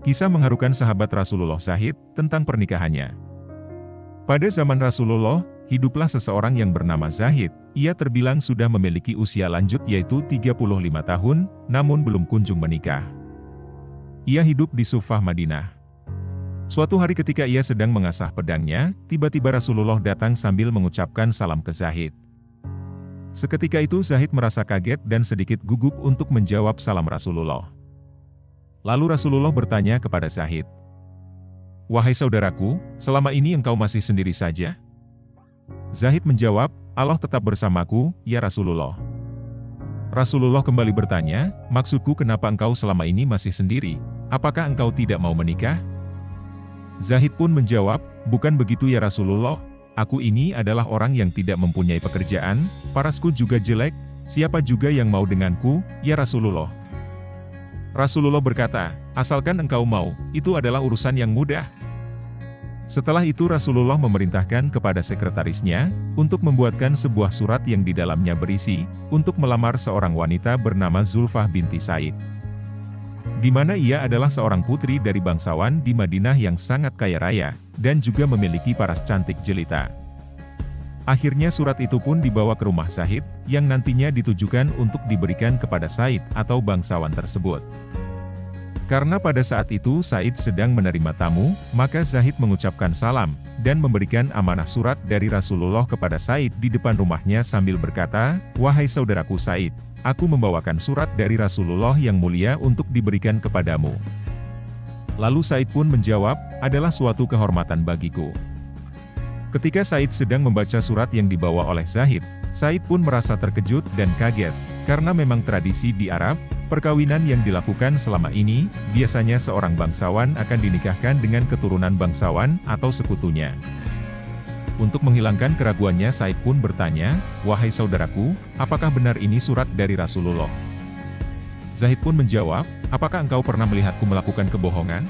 Kisah mengharukan sahabat Rasulullah Zahid tentang pernikahannya. Pada zaman Rasulullah, hiduplah seseorang yang bernama Zahid. Ia terbilang sudah memiliki usia lanjut yaitu 35 tahun, namun belum kunjung menikah. Ia hidup di Sufah, Madinah. Suatu hari ketika ia sedang mengasah pedangnya, tiba-tiba Rasulullah datang sambil mengucapkan salam ke Zahid. Seketika itu Zahid merasa kaget dan sedikit gugup untuk menjawab salam Rasulullah. Lalu Rasulullah bertanya kepada Zahid, "Wahai saudaraku, selama ini engkau masih sendiri saja?" Zahid menjawab, "Allah tetap bersamaku, ya Rasulullah." Rasulullah kembali bertanya, "Maksudku kenapa engkau selama ini masih sendiri? Apakah engkau tidak mau menikah?" Zahid pun menjawab, "Bukan begitu ya Rasulullah. Aku ini adalah orang yang tidak mempunyai pekerjaan, parasku juga jelek, siapa juga yang mau denganku, ya Rasulullah?" Rasulullah berkata, "Asalkan engkau mau, itu adalah urusan yang mudah." Setelah itu Rasulullah memerintahkan kepada sekretarisnya, untuk membuatkan sebuah surat yang di dalamnya berisi, untuk melamar seorang wanita bernama Zulfah binti Said. Di mana ia adalah seorang putri dari bangsawan di Madinah yang sangat kaya raya, dan juga memiliki paras cantik jelita. Akhirnya surat itu pun dibawa ke rumah Zahid, yang nantinya ditujukan untuk diberikan kepada Said atau bangsawan tersebut. Karena pada saat itu Said sedang menerima tamu, maka Zahid mengucapkan salam, dan memberikan amanah surat dari Rasulullah kepada Said di depan rumahnya sambil berkata, "Wahai saudaraku Said, aku membawakan surat dari Rasulullah yang mulia untuk diberikan kepadamu." Lalu Said pun menjawab, "Adalah suatu kehormatan bagiku." Ketika Said sedang membaca surat yang dibawa oleh Zahid, Said pun merasa terkejut dan kaget, karena memang tradisi di Arab, perkawinan yang dilakukan selama ini, biasanya seorang bangsawan akan dinikahkan dengan keturunan bangsawan atau sekutunya. Untuk menghilangkan keraguannya Said pun bertanya, "Wahai saudaraku, apakah benar ini surat dari Rasulullah?" Zahid pun menjawab, "Apakah engkau pernah melihatku melakukan kebohongan?"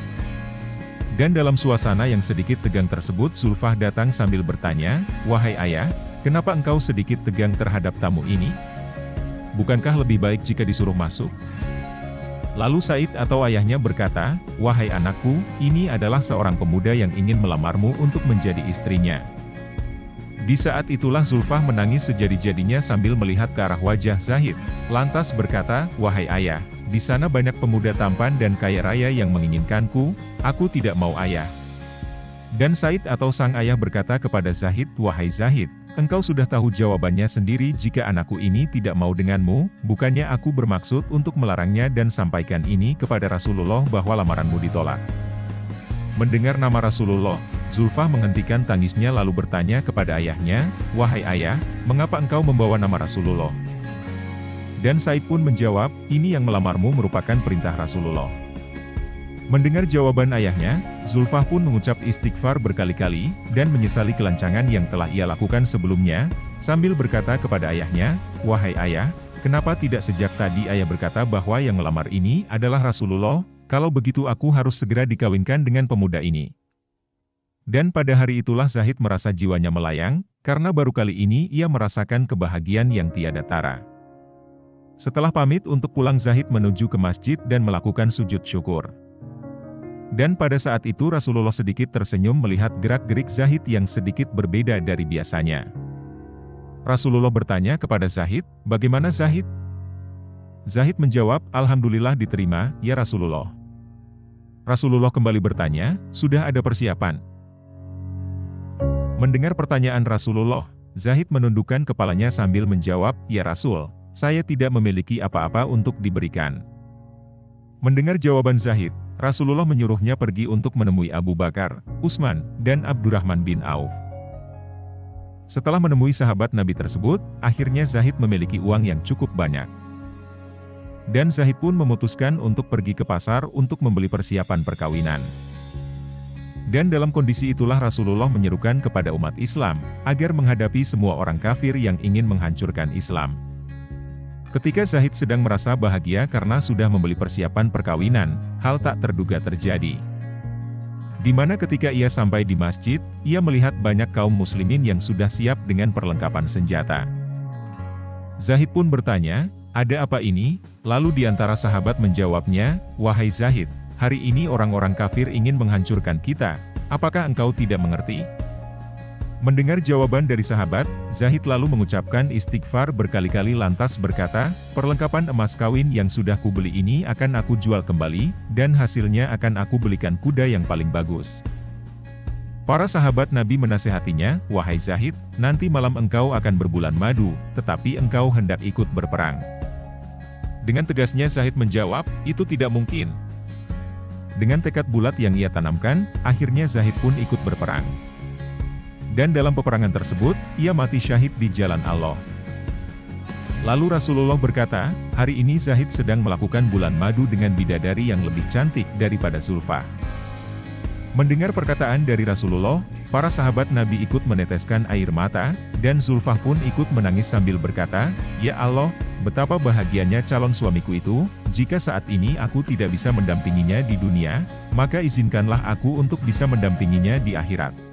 Dan dalam suasana yang sedikit tegang tersebut Zulfah datang sambil bertanya, "Wahai ayah, kenapa engkau sedikit tegang terhadap tamu ini? Bukankah lebih baik jika disuruh masuk?" Lalu Said atau ayahnya berkata, "Wahai anakku, ini adalah seorang pemuda yang ingin melamarmu untuk menjadi istrinya." Di saat itulah Zulfah menangis sejadi-jadinya sambil melihat ke arah wajah Zahid, lantas berkata, "Wahai ayah, di sana banyak pemuda tampan dan kaya raya yang menginginkanku, aku tidak mau ayah." Dan Said atau sang ayah berkata kepada Zahid, "Wahai Zahid, engkau sudah tahu jawabannya sendiri jika anakku ini tidak mau denganmu, bukannya aku bermaksud untuk melarangnya dan sampaikan ini kepada Rasulullah bahwa lamaranmu ditolak." Mendengar nama Rasulullah, Zulfah menghentikan tangisnya lalu bertanya kepada ayahnya, "Wahai ayah, mengapa engkau membawa nama Rasulullah?" Dan Said pun menjawab, "Ini yang melamarmu merupakan perintah Rasulullah." Mendengar jawaban ayahnya, Zulfah pun mengucap istighfar berkali-kali, dan menyesali kelancangan yang telah ia lakukan sebelumnya, sambil berkata kepada ayahnya, "Wahai ayah, kenapa tidak sejak tadi ayah berkata bahwa yang melamar ini adalah Rasulullah, kalau begitu aku harus segera dikawinkan dengan pemuda ini." Dan pada hari itulah Zahid merasa jiwanya melayang, karena baru kali ini ia merasakan kebahagiaan yang tiada tara. Setelah pamit untuk pulang Zahid menuju ke masjid dan melakukan sujud syukur. Dan pada saat itu Rasulullah sedikit tersenyum melihat gerak-gerik Zahid yang sedikit berbeda dari biasanya. Rasulullah bertanya kepada Zahid, "Bagaimana Zahid?" Zahid menjawab, "Alhamdulillah diterima, ya Rasulullah." Rasulullah kembali bertanya, "Sudah ada persiapan?" Mendengar pertanyaan Rasulullah, Zahid menundukkan kepalanya sambil menjawab, "Ya Rasul, saya tidak memiliki apa-apa untuk diberikan." Mendengar jawaban Zahid, Rasulullah menyuruhnya pergi untuk menemui Abu Bakar, Utsman, dan Abdurrahman bin Auf. Setelah menemui sahabat Nabi tersebut, akhirnya Zahid memiliki uang yang cukup banyak. Dan Zahid pun memutuskan untuk pergi ke pasar untuk membeli persiapan perkawinan. Dan dalam kondisi itulah Rasulullah menyerukan kepada umat Islam, agar menghadapi semua orang kafir yang ingin menghancurkan Islam. Ketika Zahid sedang merasa bahagia karena sudah membeli persiapan perkawinan, hal tak terduga terjadi. Di mana ketika ia sampai di masjid, ia melihat banyak kaum muslimin yang sudah siap dengan perlengkapan senjata. Zahid pun bertanya, "Ada apa ini?" Lalu di antara sahabat menjawabnya, "Wahai Zahid, hari ini orang-orang kafir ingin menghancurkan kita, apakah engkau tidak mengerti?" Mendengar jawaban dari sahabat, Zahid lalu mengucapkan istighfar berkali-kali lantas berkata, "Perlengkapan emas kawin yang sudah kubeli ini akan aku jual kembali, dan hasilnya akan aku belikan kuda yang paling bagus." Para sahabat Nabi menasihatinya, "Wahai Zahid, nanti malam engkau akan berbulan madu, tetapi engkau hendak ikut berperang." Dengan tegasnya Zahid menjawab, "Itu tidak mungkin." Dengan tekad bulat yang ia tanamkan, akhirnya Zahid pun ikut berperang. Dan dalam peperangan tersebut, ia mati syahid di jalan Allah. Lalu Rasulullah berkata, "Hari ini Zahid sedang melakukan bulan madu dengan bidadari yang lebih cantik daripada Zulfah." Mendengar perkataan dari Rasulullah, para sahabat Nabi ikut meneteskan air mata, dan Zulfah pun ikut menangis sambil berkata, "Ya Allah, betapa bahagianya calon suamiku itu, jika saat ini aku tidak bisa mendampinginya di dunia, maka izinkanlah aku untuk bisa mendampinginya di akhirat."